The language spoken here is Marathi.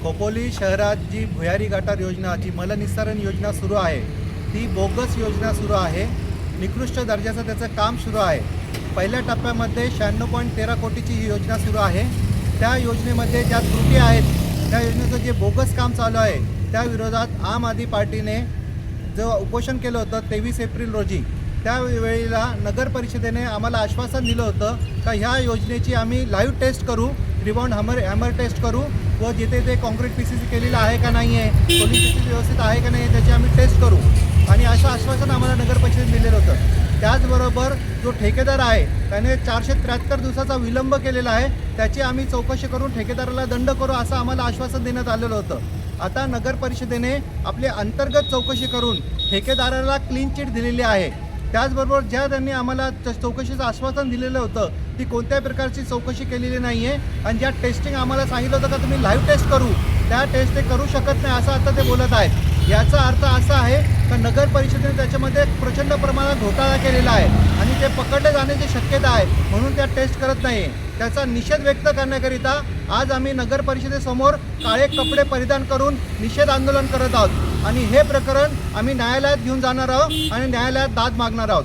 खोपोली शहरात जी भुयारी गटार योजना, जी मलनिस्सारण योजना सुरू आहे, ती बोगस योजना सुरू आहे. निकृष्ट दर्जाचं त्याचं काम सुरू आहे. पहिल्या टप्प्यामध्ये 96.13 कोटीची ही योजना सुरू आहे. त्या योजनेमध्ये ज्या त्रुटी आहेत, त्या योजनेचं जे बोगस काम चालू आहे, त्या विरोधात आम आदमी पार्टीने जो उपोषण केलं होतं 23 एप्रिल रोजी, त्यावेळेला नगर परिषदेने आम्हाला आश्वासन दिलं होतं का ह्या योजनेची आम्ही लाईव्ह टेस्ट करू, रिबाउंड हॅमर टेस्ट करू व जिथे ते कॉन्क्रीट पीसीसी केलेलं आहे का नाही आहे, पोलीस पीसीसी व्यवस्थित आहे का नाही आहे, त्याची आम्ही टेस्ट करू. आणि असं आश्वासन आम्हाला नगर परिषदेने दिलेलं होतं. त्याचबरोबर जो ठेकेदार आहे त्याने 473 दिवसाचा विलंब केलेला आहे, त्याची आम्ही चौकशी करून ठेकेदाराला दंड करू असं आम्हाला आश्वासन देण्यात आलेलं होतं. आता नगर परिषदेने आपली अंतर्गत चौकशी करून ठेकेदाराला क्लीन चिट दिलेली आहे. त्याचबरोबर ज्या त्यांनी आम्हाला चौकशीचं आश्वासन दिलेलं होतं ती कोणत्याही प्रकारची चौकशी केलेली नाही आहे. आणि ज्या टेस्टिंग आम्हाला सांगितलं होतं का तुम्ही लाईव्ह टेस्ट करू, त्या टेस्ट ते करू शकत नाही असं आता ते बोलत आहेत. याचा अर्थ असा आहे का नगर परिषदेने त्याच्यामध्ये प्रचंड प्रमाणात घोटाळा केलेला आहे आणि ते पकडले जाण्याची शक्यता आहे, म्हणून त्या टेस्ट करत नाही. त्याचा निषेध व्यक्त करण्याकरिता आज आम्ही नगर परिषदेसमोर काळे कपडे परिधान करून निषेध आंदोलन करत आहोत आणि हे प्रकरण आम्ही न्यायालयात घेऊन जाणार आहोत आणि न्यायालयात दाद मागणार आहोत.